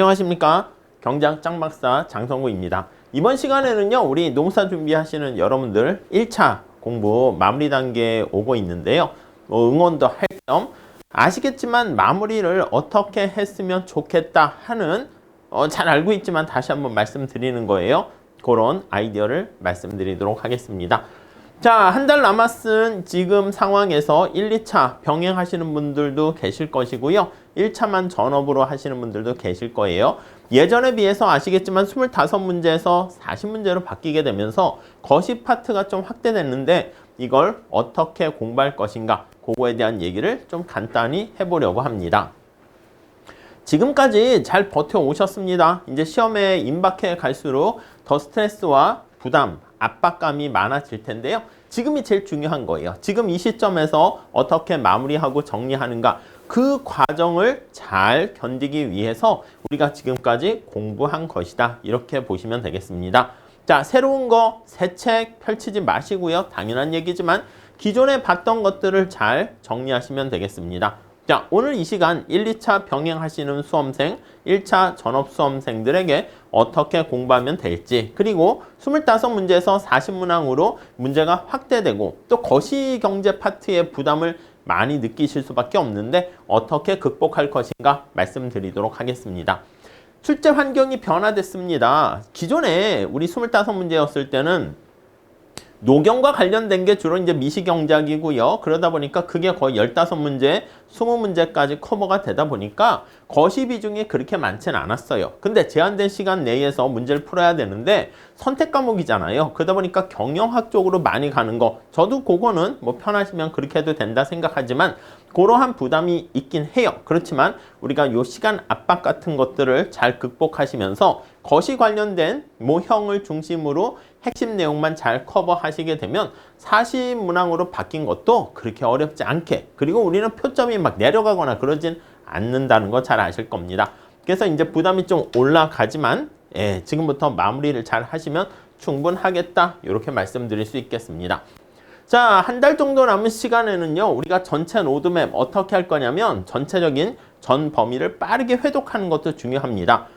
안녕하십니까. 경제학 짱박사 장성구입니다. 이번 시간에는요, 우리 농사 준비하시는 여러분들 1차 공부 마무리 단계에 오고 있는데요. 응원도 할 겸 아시겠지만 마무리를 어떻게 했으면 좋겠다 하는 잘 알고 있지만 다시 한번 말씀드리는 거예요. 그런 아이디어를 말씀드리도록 하겠습니다. 자, 한 달 남았은 지금 상황에서 1, 2차 병행하시는 분들도 계실 것이고요. 1차만 전업으로 하시는 분들도 계실 거예요. 예전에 비해서 아시겠지만 25문제에서 40문제로 바뀌게 되면서 거시 파트가 좀 확대됐는데 이걸 어떻게 공부할 것인가, 그거에 대한 얘기를 좀 간단히 해보려고 합니다. 지금까지 잘 버텨오셨습니다. 이제 시험에 임박해 갈수록 더 스트레스와 부담, 압박감이 많아질 텐데요. 지금이 제일 중요한 거예요. 지금 이 시점에서 어떻게 마무리하고 정리하는가, 그 과정을 잘 견디기 위해서 우리가 지금까지 공부한 것이다. 이렇게 보시면 되겠습니다. 자, 새로운 거, 새 책 펼치지 마시고요. 당연한 얘기지만 기존에 봤던 것들을 잘 정리하시면 되겠습니다. 자, 오늘 이 시간 1, 2차 병행하시는 수험생, 1차 전업 수험생들에게 어떻게 공부하면 될지, 그리고 25문제에서 40문항으로 문제가 확대되고 또 거시경제 파트의 부담을 많이 느끼실 수밖에 없는데 어떻게 극복할 것인가 말씀드리도록 하겠습니다. 출제 환경이 변화됐습니다. 기존에 우리 25문제였을 때는 노경과 관련된 게 주로 이제 미시경제학이고요. 그러다 보니까 그게 거의 15문제, 20문제까지 커버가 되다 보니까 거시 비중이 그렇게 많지는 않았어요. 근데 제한된 시간 내에서 문제를 풀어야 되는데 선택 과목이잖아요. 그러다 보니까 경영학 쪽으로 많이 가는 거, 저도 그거는 뭐 편하시면 그렇게 해도 된다 생각하지만 그러한 부담이 있긴 해요. 그렇지만 우리가 요 시간 압박 같은 것들을 잘 극복하시면서 거시 관련된 모형을 중심으로 핵심 내용만 잘 커버하시게 되면 40문항으로 바뀐 것도 그렇게 어렵지 않게, 그리고 우리는 표점이 막 내려가거나 그러진 않는다는 거 잘 아실 겁니다. 그래서 이제 부담이 좀 올라가지만 지금부터 마무리를 잘 하시면 충분하겠다, 이렇게 말씀드릴 수 있겠습니다. 자, 한 달 정도 남은 시간에는요, 우리가 전체 로드맵 어떻게 할 거냐면 전체적인 전 범위를 빠르게 회독하는 것도 중요합니다.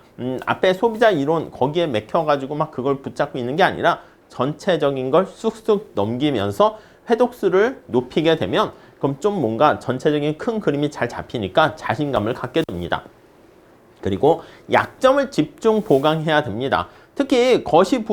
앞에 소비자 이론 거기에 맥혀가지고 막 그걸 붙잡고 있는 게 아니라 전체적인 걸 쑥쑥 넘기면서 회독수를 높이게 되면 그럼 좀 뭔가 전체적인 큰 그림이 잘 잡히니까 자신감을 갖게 됩니다. 그리고 약점을 집중 보강해야 됩니다. 특히 거시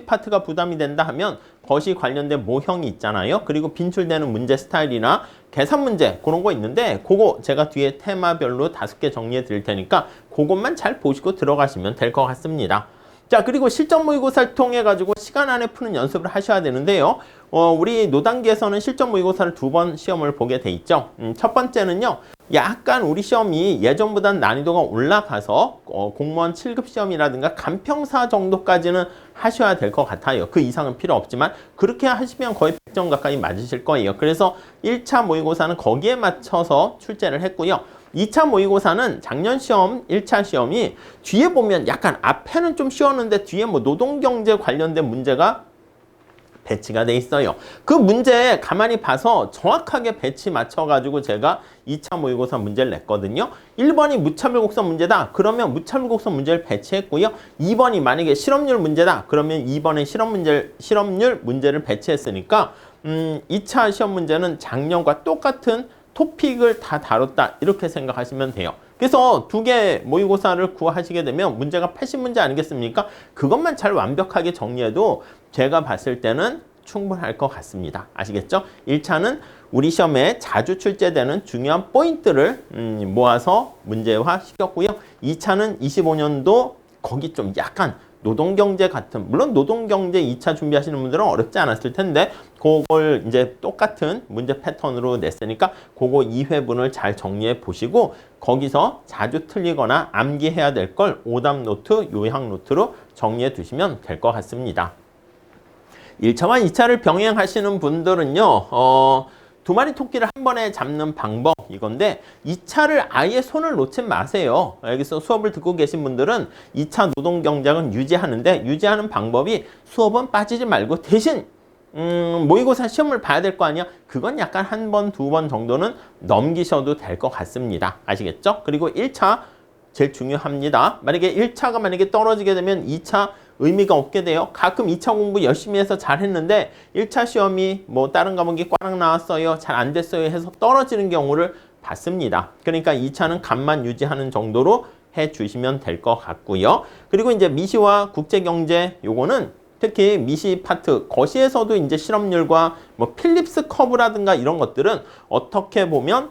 파트가 부담이 된다 하면 거시 관련된 모형이 있잖아요. 그리고 빈출되는 문제 스타일이나 계산 문제 그런 거 있는데 그거 제가 뒤에 테마별로 5개 정리해 드릴 테니까 그것만 잘 보시고 들어가시면 될 것 같습니다. 자, 그리고 실전 모의고사를 통해 가지고 시간 안에 푸는 연습을 하셔야 되는데요. 우리 노단계에서는 실전 모의고사를 2번 시험을 보게 돼 있죠. 첫 번째는요, 약간 우리 시험이 예전보다는 난이도가 올라가서 공무원 7급 시험이라든가 간평사 정도까지는 하셔야 될 것 같아요. 그 이상은 필요 없지만 그렇게 하시면 거의 100점 가까이 맞으실 거예요. 그래서 1차 모의고사는 거기에 맞춰서 출제를 했고요. 2차 모의고사는 작년 시험 1차 시험이 뒤에 보면 약간 앞에는 좀 쉬웠는데 뒤에 뭐 노동경제 관련된 문제가 배치가 돼 있어요. 그 문제 가만히 봐서 정확하게 배치 맞춰가지고 제가 2차 모의고사 문제를 냈거든요. 1번이 무차별 곡선 문제다. 그러면 무차별 곡선 문제를 배치했고요. 2번이 만약에 실업률 문제다. 그러면 2번에 실업률 문제를 배치했으니까 2차 시험 문제는 작년과 똑같은 토픽을 다 다뤘다, 이렇게 생각하시면 돼요. 그래서 2개 모의고사를 구하시게 되면 문제가 80문제 아니겠습니까? 그것만 잘 완벽하게 정리해도 제가 봤을 때는 충분할 것 같습니다. 아시겠죠? 1차는 우리 시험에 자주 출제되는 중요한 포인트를 모아서 문제화 시켰고요. 2차는 25년도 거기 좀 약간 노동경제 같은, 물론 노동경제 2차 준비하시는 분들은 어렵지 않았을 텐데 그걸 이제 똑같은 문제 패턴으로 냈으니까 그거 2회분을 잘 정리해 보시고 거기서 자주 틀리거나 암기해야 될 걸 오답 노트, 요약 노트로 정리해 두시면 될 것 같습니다. 1차와 2차를 병행하시는 분들은요, 2마리 토끼를 한 번에 잡는 방법, 이건데 2차를 아예 손을 놓지 마세요. 여기서 수업을 듣고 계신 분들은 2차 노동경제학은 유지하는데 유지하는 방법이 수업은 빠지지 말고 대신 모의고사 시험을 봐야 될 거 아니야? 그건 약간 한 번, 2번 정도는 넘기셔도 될 것 같습니다. 아시겠죠? 그리고 1차 제일 중요합니다. 만약에 1차가 만약에 떨어지게 되면 2차 의미가 없게 돼요. 가끔 2차 공부 열심히 해서 잘했는데 1차 시험이 뭐 다른 과목이 꽝 나왔어요. 잘 안 됐어요 해서 떨어지는 경우를 봤습니다. 그러니까 2차는 감만 유지하는 정도로 해주시면 될 것 같고요. 그리고 이제 미시와 국제경제 요거는 특히 미시 파트 거시에서도 이제 실업률과 뭐 필립스 커브라든가 이런 것들은 어떻게 보면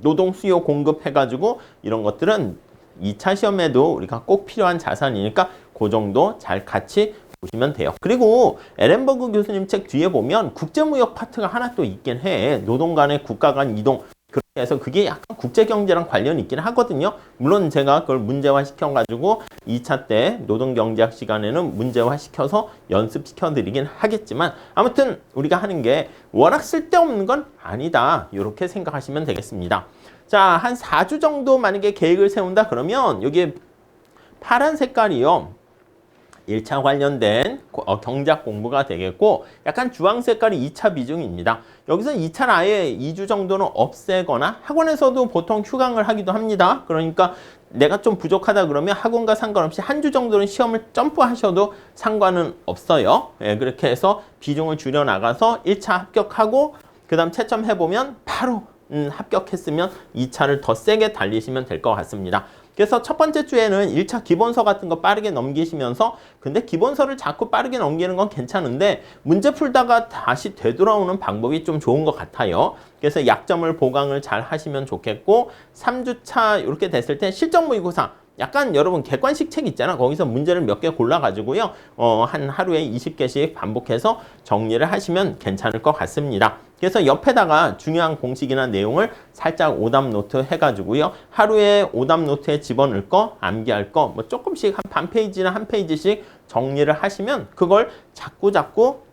노동 수요 공급 해가지고 이런 것들은 2차 시험에도 우리가 꼭 필요한 자산이니까 그 정도 잘 같이 보시면 돼요. 그리고 에렌버그 교수님 책 뒤에 보면 국제무역 파트가 하나 또 있긴 해. 노동 간의 국가 간 이동. 그렇게 해서 그게 약간 국제경제랑 관련이 있긴 하거든요. 물론 제가 그걸 문제화 시켜가지고 2차 때 노동경제학 시간에는 문제화 시켜서 연습시켜 드리긴 하겠지만 아무튼 우리가 하는 게 워낙 쓸데없는 건 아니다. 이렇게 생각하시면 되겠습니다. 자, 한 4주 정도 만약에 계획을 세운다 그러면 여기 파란 색깔이요. 1차 관련된 경작 공부가 되겠고 약간 주황 색깔이 2차 비중입니다. 여기서 2차는 아예 2주 정도는 없애거나 학원에서도 보통 휴강을 하기도 합니다. 그러니까 내가 좀 부족하다 그러면 학원과 상관없이 한 주 정도는 시험을 점프하셔도 상관은 없어요. 예, 그렇게 해서 비중을 줄여나가서 1차 합격하고 그 다음 채점해보면 바로 합격했으면 2차를 더 세게 달리시면 될 것 같습니다. 그래서 첫 번째 주에는 1차 기본서 같은 거 빠르게 넘기시면서 근데 기본서를 자꾸 빠르게 넘기는 건 괜찮은데 문제 풀다가 다시 되돌아오는 방법이 좀 좋은 것 같아요. 그래서 약점을 보강을 잘 하시면 좋겠고 3주차 이렇게 됐을 때 실전 모의고사 약간 여러분 객관식 책 있잖아. 거기서 문제를 몇 개 골라가지고요. 한 하루에 20개씩 반복해서 정리를 하시면 괜찮을 것 같습니다. 그래서 옆에다가 중요한 공식이나 내용을 살짝 오답 노트 해가지고요. 하루에 오답 노트에 집어넣을 거, 암기할 거, 뭐 조금씩 반 페이지나 한 페이지씩 정리를 하시면 그걸 자꾸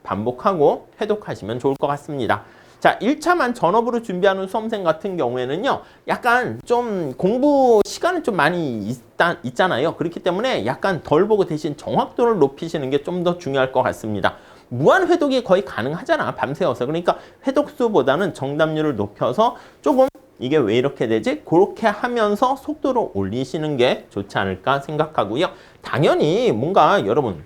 반복하고 회독하시면 좋을 것 같습니다. 자, 1차만 전업으로 준비하는 수험생 같은 경우에는요, 약간 좀 공부 시간은 좀 많이 있잖아요. 그렇기 때문에 약간 덜 보고 대신 정확도를 높이시는 게 좀 더 중요할 것 같습니다. 무한 회독이 거의 가능하잖아, 밤새워서. 그러니까 회독수보다는 정답률을 높여서 조금 이게 왜 이렇게 되지? 그렇게 하면서 속도를 올리시는 게 좋지 않을까 생각하고요. 당연히 뭔가 여러분,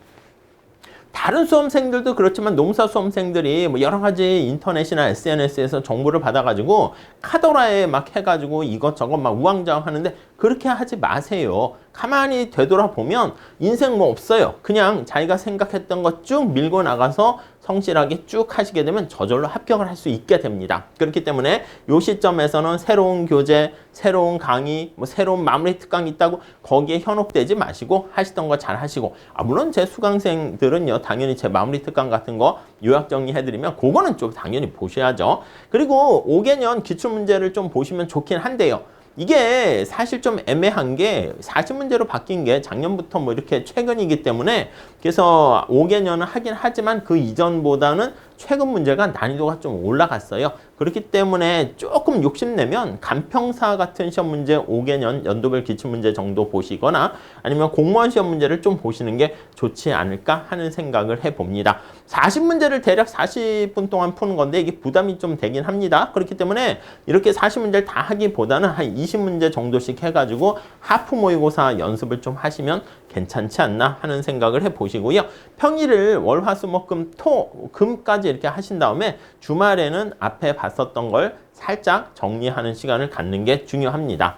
다른 수험생들도 그렇지만 농사 수험생들이 뭐 여러 가지 인터넷이나 SNS에서 정보를 받아가지고 카더라에 막 해가지고 이것저것 막 우왕좌왕 하는데 그렇게 하지 마세요. 가만히 되돌아보면 인생 뭐 없어요. 그냥 자기가 생각했던 것 쭉 밀고 나가서 성실하게 쭉 하시게 되면 저절로 합격을 할 수 있게 됩니다. 그렇기 때문에 이 시점에서는 새로운 교재, 새로운 강의, 뭐 새로운 마무리 특강이 있다고 거기에 현혹되지 마시고 하시던 거 잘 하시고 물론 제 수강생들은요 당연히 제 마무리 특강 같은 거 요약 정리해드리면 그거는 좀 당연히 보셔야죠. 그리고 5개년 기출문제를 좀 보시면 좋긴 한데요. 이게 사실 좀 애매한 게 40문제로 바뀐 게 작년부터 뭐 이렇게 최근이기 때문에 그래서 5개년은 하긴 하지만 그 이전보다는 최근 문제가 난이도가 좀 올라갔어요. 그렇기 때문에 조금 욕심내면 간평사 같은 시험 문제 5개년 연도별 기출문제 정도 보시거나 아니면 공무원 시험 문제를 좀 보시는 게 좋지 않을까 하는 생각을 해봅니다. 40문제를 대략 40분 동안 푸는 건데 이게 부담이 좀 되긴 합니다. 그렇기 때문에 이렇게 40문제를 다 하기보다는 한 20문제 정도씩 해가지고 하프 모의고사 연습을 좀 하시면 괜찮지 않나 하는 생각을 해보시고요. 평일을 월, 화, 수, 목, 금, 토, 금까지 이렇게 하신 다음에 주말에는 앞에 봤었던 걸 살짝 정리하는 시간을 갖는 게 중요합니다.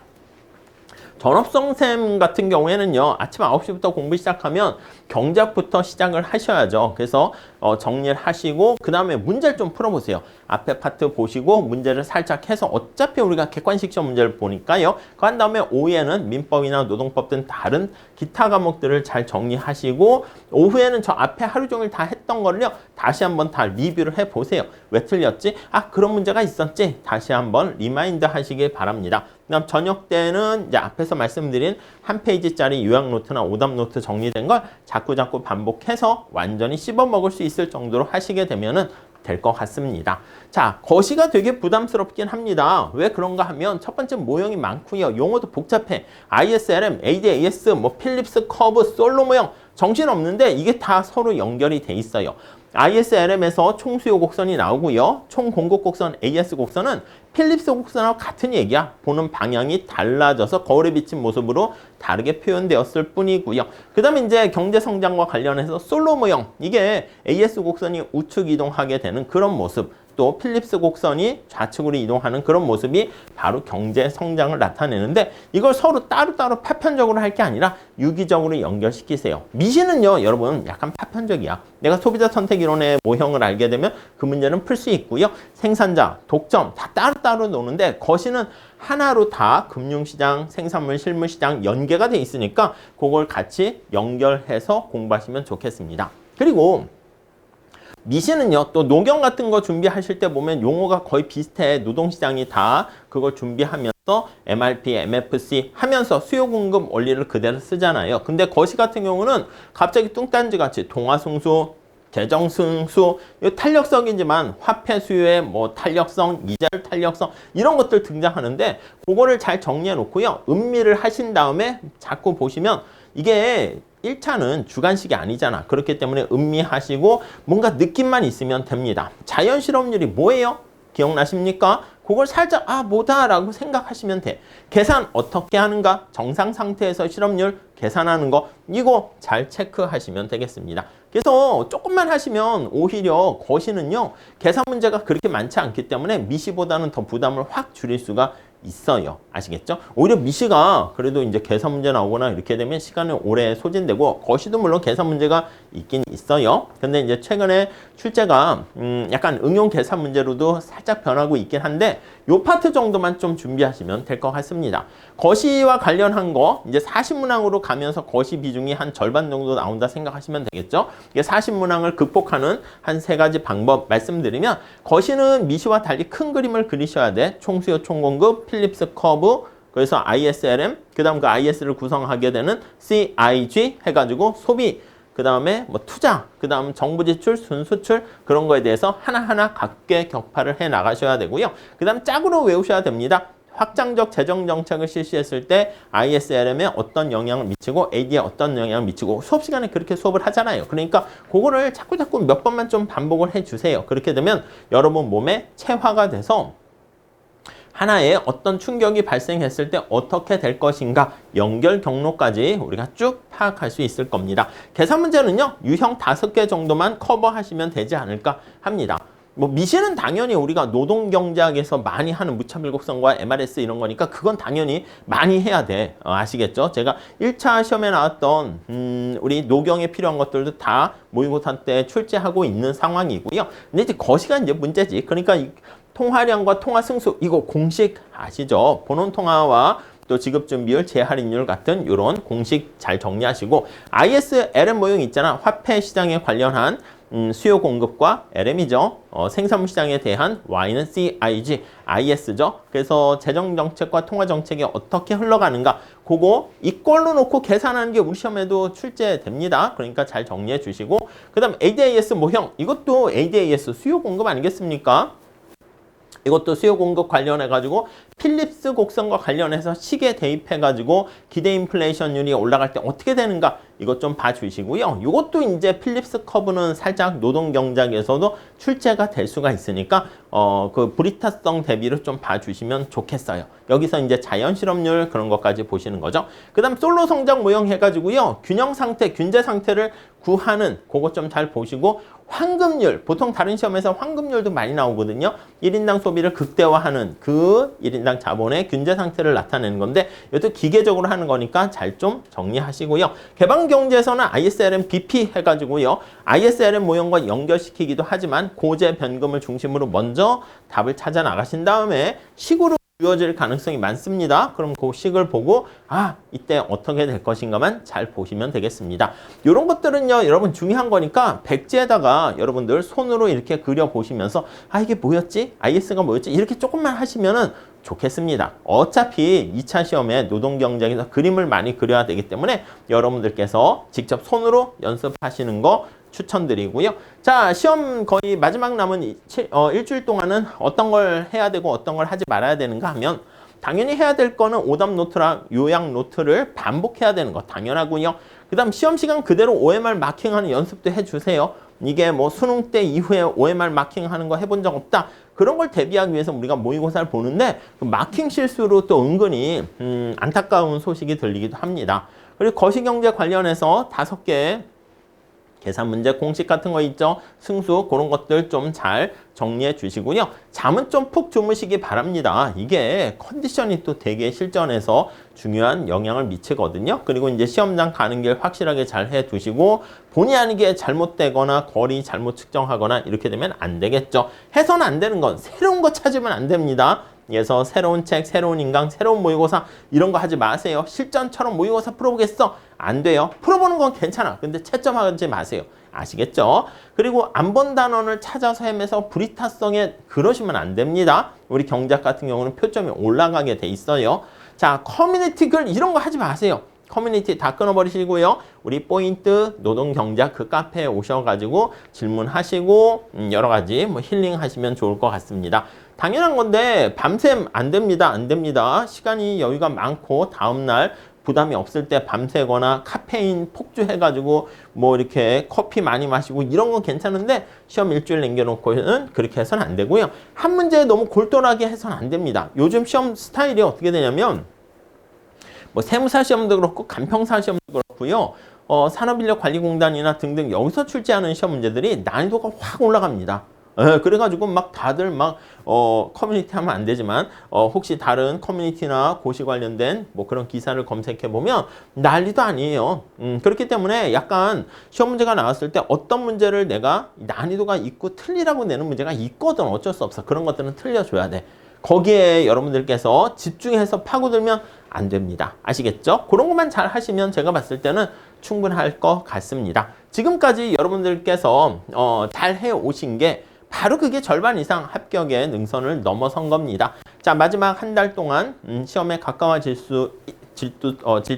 전업생쌤 같은 경우에는요. 아침 9시부터 공부 시작하면 경작부터 시작을 하셔야죠. 그래서 정리를 하시고 그 다음에 문제를 좀 풀어보세요. 앞에 파트 보시고 문제를 살짝 해서 어차피 우리가 객관식 시험 문제를 보니까요. 그 한 다음에 오후에는 민법이나 노동법 등 다른 기타 과목들을 잘 정리하시고 오후에는 저 앞에 하루 종일 다 했던 거를요. 다시 한번 다 리뷰를 해보세요. 왜 틀렸지? 그런 문제가 있었지? 다시 한번 리마인드 하시길 바랍니다. 그다음 저녁 때는 이제 앞에서 말씀드린 한 페이지짜리 요약 노트나 오답 노트 정리된 걸 자꾸 반복해서 완전히 씹어 먹을 수 있을 정도로 하시게 되면은 될 것 같습니다. 자, 거시가 되게 부담스럽긴 합니다. 왜 그런가 하면 첫 번째 모형이 많고요. 용어도 복잡해. ISLM, ADAS, 뭐 필립스 커브, 솔로 모형 정신없는데 이게 다 서로 연결이 돼 있어요. ISLM에서 총수요 곡선이 나오고요. 총 공급 곡선 AS 곡선은 필립스 곡선하고 같은 얘기야. 보는 방향이 달라져서 거울에 비친 모습으로 다르게 표현되었을 뿐이고요. 그 다음에 이제 경제 성장과 관련해서 솔로 모형, 이게 AS 곡선이 우측 이동하게 되는 그런 모습, 또 필립스 곡선이 좌측으로 이동하는 그런 모습이 바로 경제 성장을 나타내는데, 이걸 서로 따로따로 파편적으로 할 게 아니라 유기적으로 연결시키세요. 미시는요, 여러분 약간 파편적이야. 내가 소비자 선택 이론의 모형을 알게 되면 그 문제는 풀 수 있고요. 생산자, 독점 다 따로따로 노는데, 거시는 하나로 다 금융시장, 생산물, 실물시장 연계가 돼 있으니까 그걸 같이 연결해서 공부하시면 좋겠습니다. 그리고 미시는요, 또 노경 같은 거 준비하실 때 보면 용어가 거의 비슷해. 노동시장이 다 그걸 준비하면서 MRP, MFC 하면서 수요 공급 원리를 그대로 쓰잖아요. 근데 거시 같은 경우는 갑자기 뚱딴지 같이 동화승수, 재정승수, 탄력성이지만 화폐 수요의 뭐 탄력성, 이자율 탄력성 이런 것들 등장하는데, 그거를 잘 정리해 놓고요. 음미를 하신 다음에 자꾸 보시면 이게 1차는 주관식이 아니잖아. 그렇기 때문에 음미하시고 뭔가 느낌만 있으면 됩니다. 자연 실업률이 뭐예요? 기억나십니까? 그걸 살짝 뭐다라고 생각하시면 돼. 계산 어떻게 하는가? 정상 상태에서 실업률 계산하는 거, 이거 잘 체크하시면 되겠습니다. 그래서 조금만 하시면 오히려 거시는요, 계산 문제가 그렇게 많지 않기 때문에 미시보다는 더 부담을 확 줄일 수가 있어요. 아시겠죠? 오히려 미시가 그래도 이제 계산 문제 나오거나 이렇게 되면 시간을 오래 소진되고, 거시도 물론 계산 문제가 있긴 있어요. 근데 이제 최근에 출제가 약간 응용 계산 문제로도 살짝 변하고 있긴 한데, 요 파트 정도만 좀 준비하시면 될 것 같습니다. 거시와 관련한 거 이제 40문항으로 가면서 거시 비중이 한 절반 정도 나온다 생각하시면 되겠죠? 이게 40문항을 극복하는 한 3가지 방법 말씀드리면, 거시는 미시와 달리 큰 그림을 그리셔야 돼. 총수요, 총공급, 필립스 커브, 그래서 ISLM, 그 다음 그 IS를 구성하게 되는 CIG 해가지고 소비, 그 다음에 뭐 투자, 그 다음 정부 지출, 순수출, 그런 거에 대해서 하나하나 각계 격파를 해 나가셔야 되고요. 그 다음 짝으로 외우셔야 됩니다. 확장적 재정 정책을 실시했을 때 ISLM에 어떤 영향을 미치고 AD에 어떤 영향을 미치고, 수업 시간에 그렇게 수업을 하잖아요. 그러니까 그거를 자꾸 몇 번만 좀 반복을 해주세요. 그렇게 되면 여러분 몸에 체화가 돼서 하나의 어떤 충격이 발생했을 때 어떻게 될 것인가, 연결 경로까지 우리가 쭉 파악할 수 있을 겁니다. 계산 문제는요, 유형 5개 정도만 커버하시면 되지 않을까 합니다. 뭐 미시는 당연히 우리가 노동경제학에서 많이 하는 무차별 곡선과 MRS 이런 거니까 그건 당연히 많이 해야 돼. 아시겠죠? 제가 1차 시험에 나왔던 우리 노경에 필요한 것들도 다 모의고사 때 출제하고 있는 상황이고요. 근데 이제 거시가 이제 문제지. 그러니까 통화량과 통화승수, 이거 공식 아시죠? 본원통화와 또 지급준비율, 재할인율 같은 이런 공식 잘 정리하시고, ISLM 모형 있잖아. 화폐 시장에 관련한 수요 공급과 LM이죠. 생산물 시장에 대한 Y는 CIG, IS죠. 그래서 재정 정책과 통화 정책이 어떻게 흘러가는가, 그거 이꼴로 놓고 계산하는 게 우리 시험에도 출제됩니다. 그러니까 잘 정리해 주시고, 그 다음 ADAS 모형, 이것도 ADAS 수요 공급 아니겠습니까? 이것도 수요 공급 관련해가지고 필립스 곡선과 관련해서 시계 대입해가지고 기대 인플레이션율이 올라갈 때 어떻게 되는가, 이것 좀 봐주시고요. 이것도 이제 필립스 커브는 살짝 노동경제학에서도 출제가 될 수가 있으니까 그 브리타성 대비를 좀 봐주시면 좋겠어요. 여기서 이제 자연 실업률 그런 것까지 보시는 거죠. 그 다음 솔로 성장 모형 해가지고요, 균형 상태, 균제 상태를 구하는 그것 좀 잘 보시고, 황금률, 보통 다른 시험에서 황금률도 많이 나오거든요. 1인당 소비를 극대화하는 그 1인당 자본의 균제 상태를 나타내는 건데, 이것도 기계적으로 하는 거니까 잘 좀 정리하시고요. 개방경제에서는 ISLM BP 해가지고요, ISLM 모형과 연결시키기도 하지만 고재 변금을 중심으로 먼저 답을 찾아 나가신 다음에 식으로 주어질 가능성이 많습니다. 그럼 그 식을 보고 이때 어떻게 될 것인가만 잘 보시면 되겠습니다. 이런 것들은요, 여러분 중요한 거니까 백지에다가 여러분들 손으로 이렇게 그려보시면서 이게 뭐였지? IS가 뭐였지? 이렇게 조금만 하시면은 좋겠습니다. 어차피 2차 시험에 노동경제에서 그림을 많이 그려야 되기 때문에 여러분들께서 직접 손으로 연습하시는 거 추천드리고요. 자, 시험 거의 마지막 남은 일주일 동안은 어떤 걸 해야 되고 어떤 걸 하지 말아야 되는가 하면, 당연히 해야 될 거는 오답 노트랑 요약 노트를 반복해야 되는 거 당연하고요. 그 다음 시험 시간 그대로 OMR 마킹하는 연습도 해주세요. 이게 뭐 수능 때 이후에 OMR 마킹하는 거 해본 적 없다. 그런 걸 대비하기 위해서 우리가 모의고사를 보는데 그 마킹 실수로 또 은근히 안타까운 소식이 들리기도 합니다. 그리고 거시경제 관련해서 5개 계산 문제 공식 같은 거 있죠. 승수 그런 것들 좀 잘 정리해 주시고요. 잠은 좀 푹 주무시기 바랍니다. 이게 컨디션이 또 되게 실전에서 중요한 영향을 미치거든요. 그리고 이제 시험장 가는 길 확실하게 잘 해 두시고 본의 아니게 잘못되거나 거리 잘못 측정하거나 이렇게 되면 안 되겠죠. 해서는 안 되는 건 새로운 거 찾으면 안 됩니다. 그래서 새로운 책, 새로운 인강, 새로운 모의고사 이런 거 하지 마세요. 실전처럼 모의고사 풀어보겠어? 안 돼요. 풀어보는 건 괜찮아. 근데 채점하지 마세요. 아시겠죠? 그리고 안 본 단원을 찾아서 헤매서 브리타성에 그러시면 안 됩니다. 우리 경작 같은 경우는 표점이 올라가게 돼 있어요. 자, 커뮤니티 글 이런 거 하지 마세요. 커뮤니티 다 끊어버리시고요. 우리 포인트 노동경작 그 카페에 오셔가지고 질문하시고 여러 가지 뭐 힐링 하시면 좋을 것 같습니다. 당연한 건데 밤샘 안 됩니다. 안 됩니다. 시간이 여유가 많고 다음날 부담이 없을 때 밤새거나 카페인 폭주해가지고 뭐 이렇게 커피 많이 마시고 이런 건 괜찮은데 시험 일주일 남겨놓고는 그렇게 해서는 안 되고요. 한 문제에 너무 골똘하게 해서는 안 됩니다. 요즘 시험 스타일이 어떻게 되냐면 뭐 세무사 시험도 그렇고 간평사 시험도 그렇고요. 산업인력관리공단이나 등등 여기서 출제하는 시험 문제들이 난이도가 확 올라갑니다. 그래가지고 막 다들 막 커뮤니티 하면 안 되지만 혹시 다른 커뮤니티나 고시 관련된 뭐 그런 기사를 검색해 보면 난리도 아니에요. 그렇기 때문에 약간 시험 문제가 나왔을 때 어떤 문제를 내가 난이도가 있고 틀리라고 내는 문제가 있거든. 어쩔 수 없어. 그런 것들은 틀려줘야 돼. 거기에 여러분들께서 집중해서 파고들면 안 됩니다. 아시겠죠? 그런 것만 잘 하시면 제가 봤을 때는 충분할 것 같습니다. 지금까지 여러분들께서 잘 해오신 게 바로 그게 절반 이상 합격의 능선을 넘어선 겁니다. 자, 마지막 한 달 동안 시험에 가까워질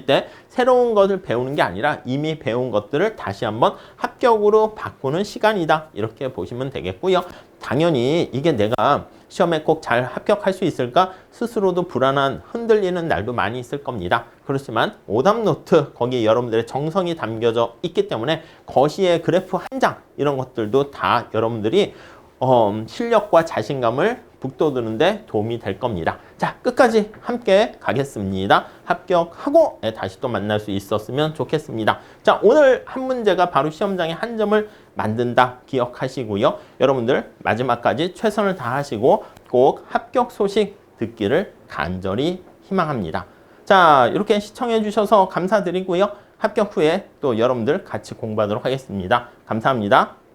때 새로운 것을 배우는 게 아니라 이미 배운 것들을 다시 한번 합격으로 바꾸는 시간이다. 이렇게 보시면 되겠고요. 당연히 이게 내가 시험에 꼭 잘 합격할 수 있을까? 스스로도 불안한 흔들리는 날도 많이 있을 겁니다. 그렇지만 오답 노트 거기에 여러분들의 정성이 담겨져 있기 때문에 거시의 그래프 한 장 이런 것들도 다 여러분들이 실력과 자신감을 북돋우는데 도움이 될 겁니다. 자, 끝까지 함께 가겠습니다. 합격하고 다시 또 만날 수 있었으면 좋겠습니다. 자, 오늘 한 문제가 바로 시험장에 한 점을 만든다 기억하시고요. 여러분들 마지막까지 최선을 다하시고 꼭 합격 소식 듣기를 간절히 희망합니다. 자, 이렇게 시청해 주셔서 감사드리고요. 합격 후에 또 여러분들 같이 공부하도록 하겠습니다. 감사합니다.